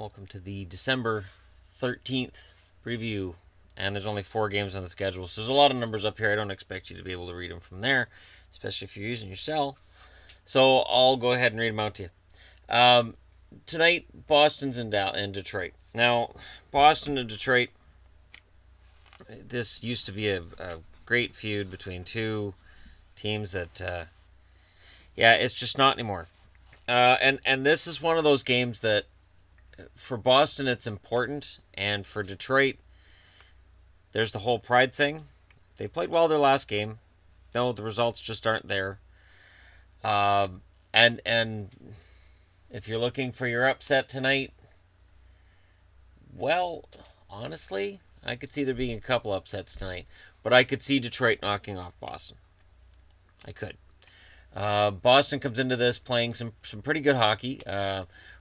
Welcome to the December 13th preview. And there's only 4 games on the schedule, so there's a lot of numbers up here. I don't expect you to be able to read them from there, especially if you're using your cell. So I'll go ahead and read them out to you. Tonight, Boston's in Detroit. Now, Boston and Detroit, this used to be a great feud between two teams that, it's just not anymore. And this is one of those games that, for Boston, it's important, and for Detroit, there's the whole pride thing. They played well their last game. No, the results just aren't there. And if you're looking for your upset tonight, well, honestly, I could see there being a couple upsets tonight, but I could see Detroit knocking off Boston. I could. Boston comes into this playing some pretty good hockey.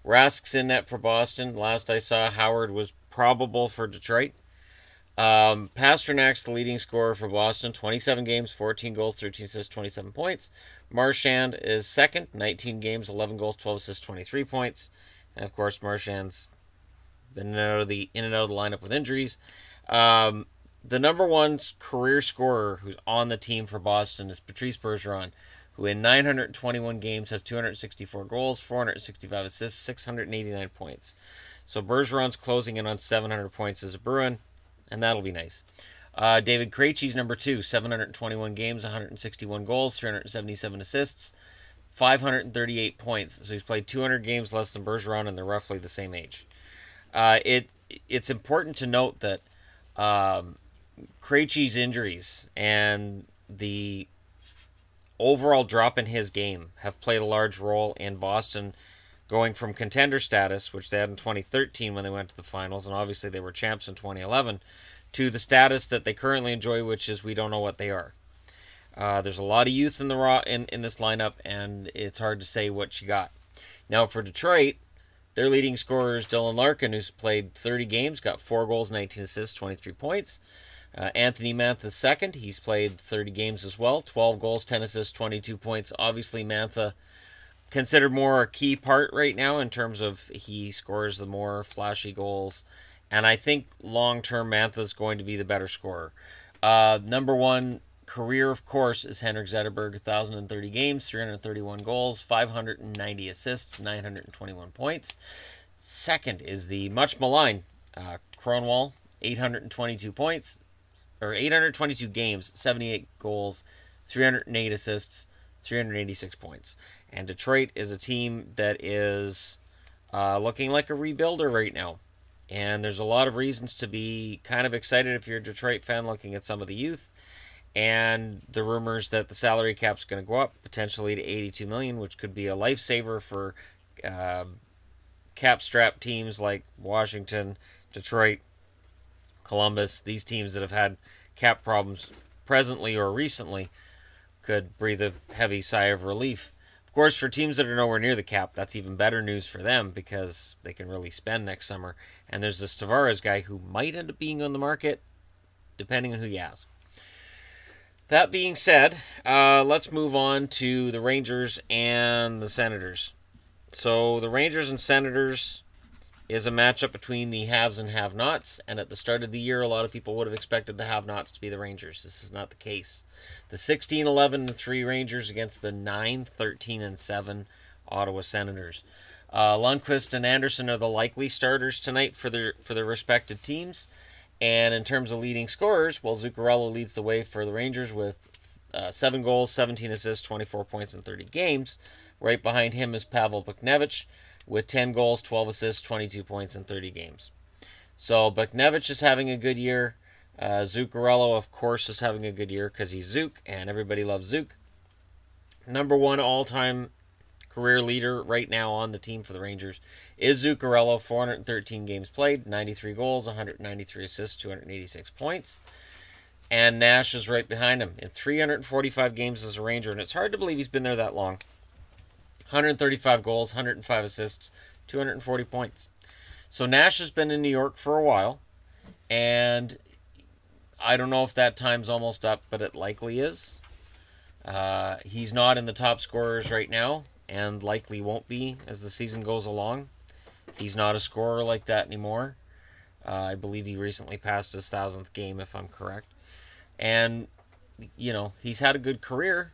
Rask's in net for Boston. Last I saw, Howard was probable for Detroit. Pasternak's the leading scorer for Boston. 27 games, 14 goals, 13 assists, 27 points. Marchand is second. 19 games, 11 goals, 12 assists, 23 points. And, of course, Marchand's been in and out of the lineup with injuries. The number one career scorer who's on the team for Boston is Patrice Bergeron, who in 921 games has 264 goals, 465 assists, 689 points. So Bergeron's closing in on 700 points as a Bruin, and that'll be nice. David Krejci's number 2, 721 games, 161 goals, 377 assists, 538 points. So he's played 200 games less than Bergeron, and they're roughly the same age. It's important to note that Krejci's injuries and the overall drop in his game have played a large role in Boston going from contender status, which they had in 2013 when they went to the finals, and obviously they were champs in 2011, to the status that they currently enjoy, which is we don't know what they are. There's a lot of youth in this lineup, and it's hard to say what you got. Now for Detroit, their leading scorer is Dylan Larkin, who's played 30 games, got 4 goals, 19 assists, 23 points. Anthony Mantha's second. He's played 30 games as well. 12 goals, 10 assists, 22 points. Obviously, Mantha considered more a key part right now in terms of he scores the more flashy goals. And I think long-term Mantha's going to be the better scorer. Number one career, of course, is Henrik Zetterberg. 1,030 games, 331 goals, 590 assists, 921 points. Second is the much maligned Kronwall. 822 points. Or 822 games, 78 goals, 308 assists, 386 points. And Detroit is a team that is looking like a rebuilder right now. And there's a lot of reasons to be kind of excited if you're a Detroit fan looking at some of the youth. And the rumors that the salary cap's going to go up potentially to $82 million, which could be a lifesaver for cap-strapped teams like Washington, Detroit, Columbus. These teams that have had cap problems presently or recently could breathe a heavy sigh of relief. Of course, for teams that are nowhere near the cap, that's even better news for them because they can really spend next summer. And there's this Tavares guy who might end up being on the market, depending on who you ask. That being said, let's move on to the Rangers and the Senators. So the Rangers and Senators is a matchup between the haves and have-nots, and at the start of the year, a lot of people would have expected the have-nots to be the Rangers. This is not the case. The 16-11-3 Rangers against the 9-13-7 Ottawa Senators. Lundqvist and Anderson are the likely starters tonight for their respective teams, and in terms of leading scorers, well, Zuccarello leads the way for the Rangers with 7 goals, 17 assists, 24 points in 30 games. Right behind him is Pavel Buchnevich with 10 goals, 12 assists, 22 points in 30 games. So Buchnevich is having a good year. Zuccarello, of course, is having a good year because he's Zook, and everybody loves Zook. Number one all-time career leader right now on the team for the Rangers is Zuccarello. 413 games played, 93 goals, 193 assists, 286 points. And Nash is right behind him in 345 games as a Ranger, and it's hard to believe he's been there that long. 135 goals, 105 assists, 240 points. So Nash has been in New York for a while, and I don't know if that time's almost up, but it likely is. He's not in the top scorers right now, and likely won't be as the season goes along. He's not a scorer like that anymore. I believe he recently passed his 1,000th game, if I'm correct. And, he's had a good career.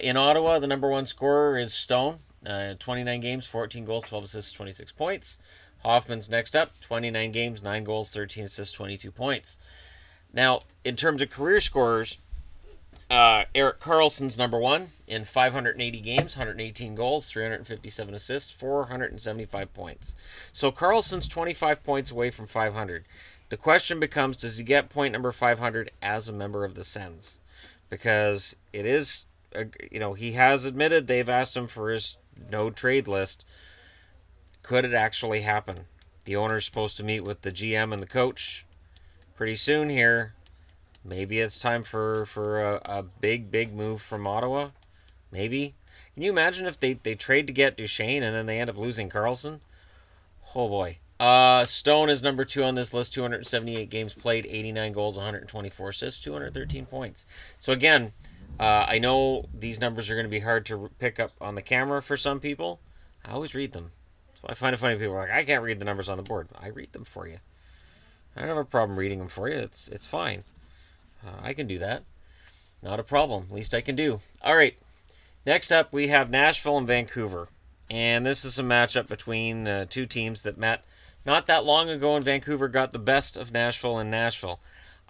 In Ottawa, the number one scorer is Stone. 29 games, 14 goals, 12 assists, 26 points. Hoffman's next up, 29 games, 9 goals, 13 assists, 22 points. Now, in terms of career scorers, Erik Karlsson's number one in 580 games, 118 goals, 357 assists, 475 points. So Karlsson's 25 points away from 500. The question becomes, does he get point number 500 as a member of the Sens? Because it is, he has admitted they've asked him for his no trade list. Could it actually happen? The owner's supposed to meet with the GM and the coach pretty soon here. Maybe it's time for a big move from Ottawa. Maybe. Can you imagine if they trade to get Duchesne and then they end up losing Karlsson? Oh boy. Stone is number 2 on this list. 278 games played, 89 goals, 124 assists, 213 points. So again, I know these numbers are going to be hard to pick up on the camera for some people. I always read them. So I find it funny people are like, I can't read the numbers on the board. I read them for you. I don't have a problem reading them for you. It's fine. I can do that. Not a problem. Least I can do. All right. Next up, we have Nashville and Vancouver. And this is a matchup between two teams that met not that long ago, and Vancouver got the best of Nashville in Nashville.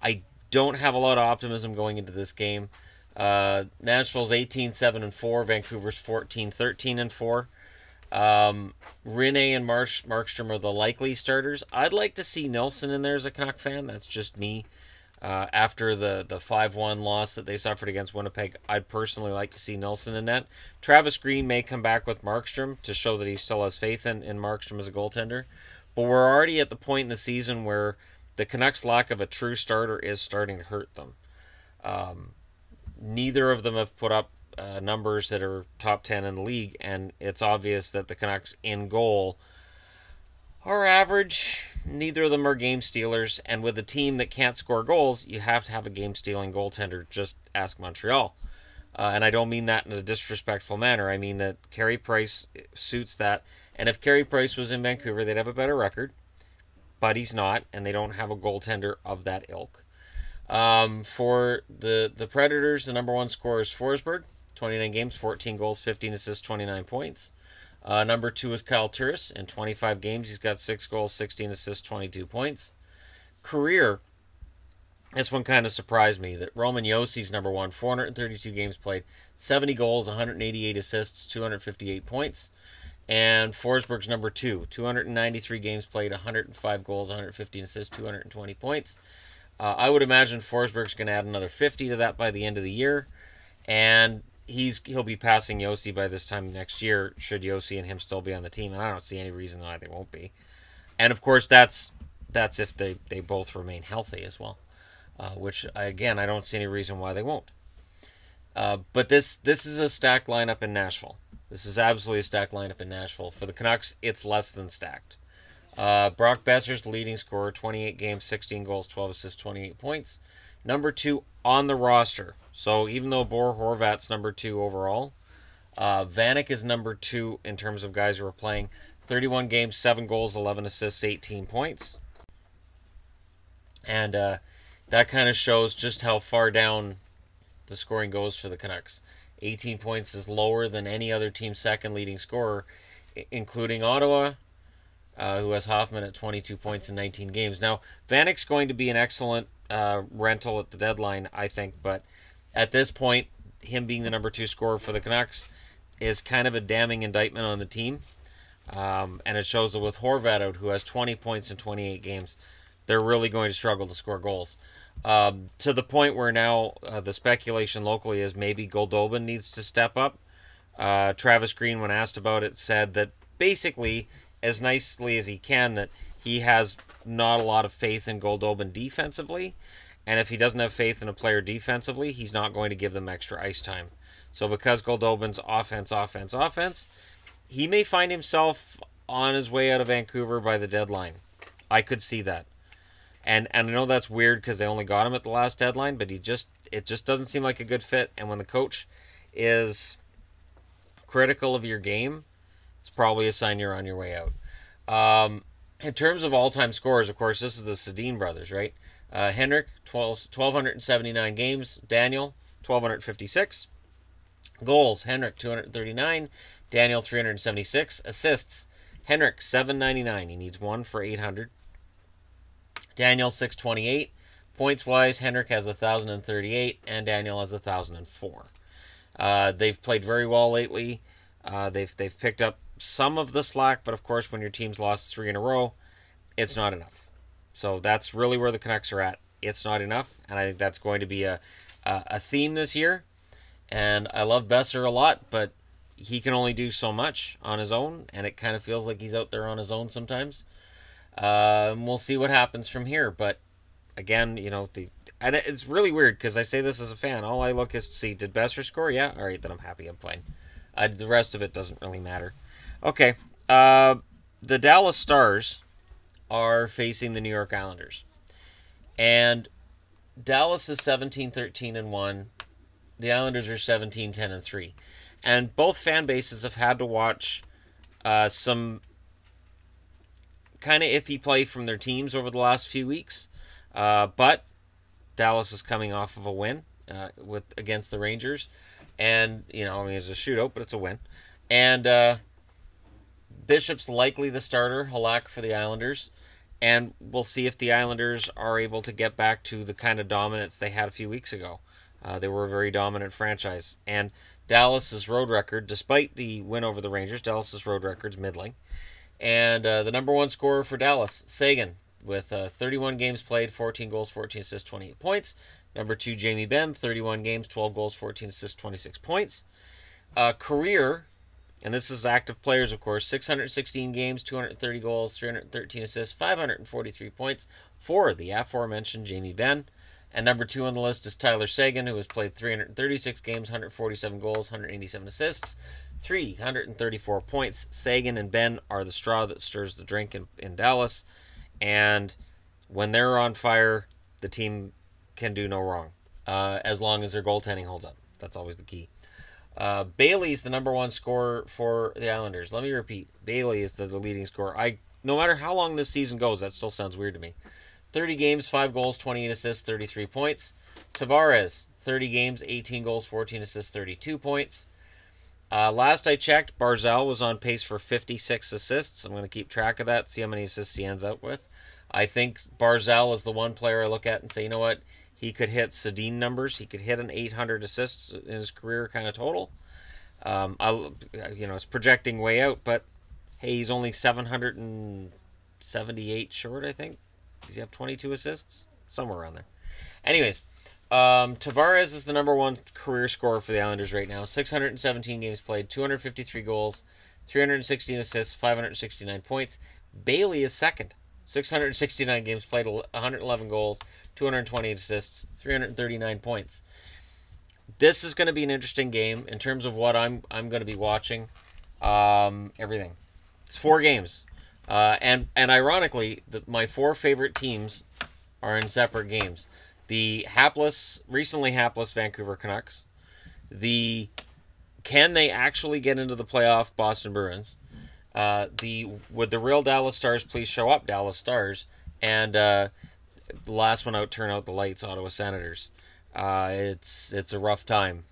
I don't have a lot of optimism going into this game. Nashville's 18-7-4. Vancouver's 14-13-4. Rinne and Markstrom are the likely starters. I'd like to see Nilsson in there as a Canuck fan. That's just me. After the 5-1 loss that they suffered against Winnipeg, I'd personally like to see Nilsson in net. Travis Green may come back with Markstrom to show that he still has faith in Markstrom as a goaltender. But we're already at the point in the season where the Canucks' lack of a true starter is starting to hurt them. Neither of them have put up numbers that are top 10 in the league, and it's obvious that the Canucks in goal are average. Neither of them are game stealers, and with a team that can't score goals, you have to have a game-stealing goaltender. Just ask Montreal. And I don't mean that in a disrespectful manner. I mean that Carey Price suits that. And if Carey Price was in Vancouver, they'd have a better record. But he's not, and they don't have a goaltender of that ilk. For the Predators, the number one scorer is Forsberg. 29 games, 14 goals, 15 assists, 29 points. Number 2 is Kyle Turris. In 25 games, he's got 6 goals, 16 assists, 22 points. Career, this one kind of surprised me, that Roman Jossi's number 1, 432 games played, 70 goals, 188 assists, 258 points. And Forsberg's number 2, 293 games played, 105 goals, 115 assists, 220 points. I would imagine Forsberg's going to add another 50 to that by the end of the year. And he'll be passing Josi by this time next year, should Josi and him still be on the team, and I don't see any reason why they won't be. And of course, that's if they both remain healthy as well, which again I don't see any reason why they won't. But this is a stacked lineup in Nashville. This is absolutely a stacked lineup in Nashville. For the Canucks, it's less than stacked. Brock Besser's the leading scorer, 28 games, 16 goals, 12 assists, 28 points. Number 2 on the roster. So even though Bo Horvat's number 2 overall, Vanek is number 2 in terms of guys who are playing. 31 games, 7 goals, 11 assists, 18 points. And that kind of shows just how far down the scoring goes for the Canucks. 18 points is lower than any other team's second leading scorer, including Ottawa, who has Hoffman at 22 points in 19 games. Now, Vanek's going to be an excellent rental at the deadline, I think, but at this point, him being the number 2 scorer for the Canucks is kind of a damning indictment on the team. And it shows that with Horvat out, who has 20 points in 28 games, they're really going to struggle to score goals. To the point where now the speculation locally is maybe Goldobin needs to step up. Travis Green, when asked about it, said that basically, as nicely as he can, that he has not a lot of faith in Goldobin defensively. And if he doesn't have faith in a player defensively, he's not going to give them extra ice time. So because Goldobin's offense, he may find himself on his way out of Vancouver by the deadline. I could see that. And I know that's weird because they only got him at the last deadline, but it just doesn't seem like a good fit. And when the coach is critical of your game, it's probably a sign you're on your way out. In terms of all-time scores, of course, this is the Sedin brothers, right? Henrik, 1,279 games. Daniel, 1,256. Goals, Henrik, 239. Daniel, 376. Assists, Henrik, 799. He needs one for 800. Daniel, 628. Points-wise, Henrik has 1,038, and Daniel has 1,004. They've played very well lately. They've picked up some of the slack, but of course, when your team's lost 3 in a row, it's not enough. So that's really where the Canucks are at. It's not enough, and I think that's going to be a theme this year. And I love Besser a lot, but he can only do so much on his own, and it kind of feels like he's out there on his own sometimes. We'll see what happens from here, but again, you know, and it's really weird because I say this as a fan. All I look is to see, did Besser score? Yeah, all right, then I'm happy. I'm fine. The rest of it doesn't really matter. Okay, the Dallas Stars are facing the New York Islanders, and Dallas is 17-13-1. The Islanders are 17-10-3, and both fan bases have had to watch some kind of iffy play from their teams over the last few weeks. But Dallas is coming off of a win against the Rangers. And, you know, I mean, it's a shootout, but it's a win. And Bishop's likely the starter, Halak for the Islanders. And we'll see if the Islanders are able to get back to the kind of dominance they had a few weeks ago. They were a very dominant franchise. And Dallas's road record, despite the win over the Rangers, Dallas's road record's middling. And the number one scorer for Dallas, Seguin, with 31 games played, 14 goals, 14 assists, 28 points. Number 2, Jamie Benn, 31 games, 12 goals, 14 assists, 26 points. Career, and this is active players, of course, 616 games, 230 goals, 313 assists, 543 points for the aforementioned Jamie Benn. And number 2 on the list is Tyler Seguin, who has played 336 games, 147 goals, 187 assists, 334 points. Seguin and Benn are the straw that stirs the drink in Dallas. And when they're on fire, the team can do no wrong, as long as their goaltending holds up. That's always the key. Bailey's the number one scorer for the Islanders. Let me repeat. Bailey is the leading scorer. No matter how long this season goes, that still sounds weird to me. 30 games, 5 goals, 28 assists, 33 points. Tavares, 30 games, 18 goals, 14 assists, 32 points. Last I checked, Barzal was on pace for 56 assists. I'm going to keep track of that, see how many assists he ends up with. I think Barzal is the one player I look at and say, you know what, he could hit Sedin numbers. He could hit an 800 assists in his career kind of total. It's projecting way out, but hey, he's only 778 short, I think. Does he have 22 assists? Somewhere around there. Anyways, Tavares is the number one career scorer for the Islanders right now. 617 games played, 253 goals, 316 assists, 569 points. Bailey is second. 669 games played, 111 goals, 228 assists, 339 points. This is going to be an interesting game in terms of what I'm going to be watching. Everything. It's 4 games. And ironically, my 4 favorite teams are in separate games. The recently hapless Vancouver Canucks. Can they actually get into the playoff Boston Bruins? Would the real Dallas Stars please show up, Dallas Stars? And the last one out, turn out the lights, Ottawa Senators. It's a rough time.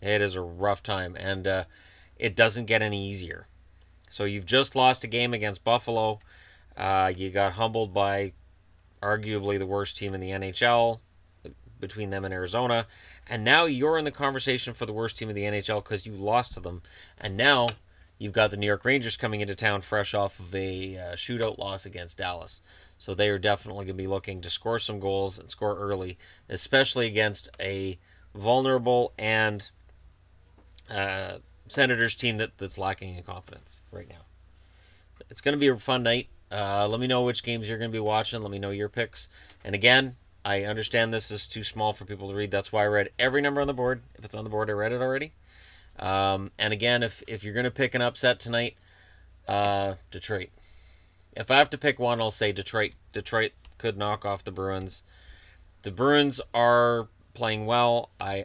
It is a rough time, and it doesn't get any easier. So you've just lost a game against Buffalo. You got humbled by arguably the worst team in the NHL, between them and Arizona. And now you're in the conversation for the worst team in the NHL because you lost to them. And now you've got the New York Rangers coming into town fresh off of a shootout loss against Dallas. So they are definitely going to be looking to score some goals and score early, especially against a vulnerable and Senators team that's lacking in confidence right now. It's going to be a fun night. Let me know which games you're going to be watching. Let me know your picks. And again, I understand this is too small for people to read. That's why I read every number on the board. If it's on the board, I read it already. And again, if you're going to pick an upset tonight, Detroit. If I have to pick one, I'll say Detroit. Detroit could knock off the Bruins. The Bruins are playing well. I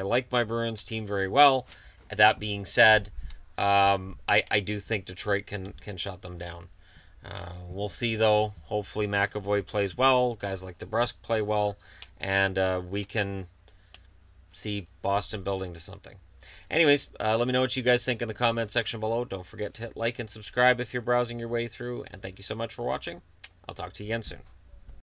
like my Bruins team very well. That being said, I do think Detroit can shut them down. We'll see, though. Hopefully McAvoy plays well. Guys like DeBrusk play well. And we can see Boston building to something. Anyways, let me know what you guys think in the comment section below. Don't forget to hit like and subscribe if you're browsing your way through. And thank you so much for watching. I'll talk to you again soon.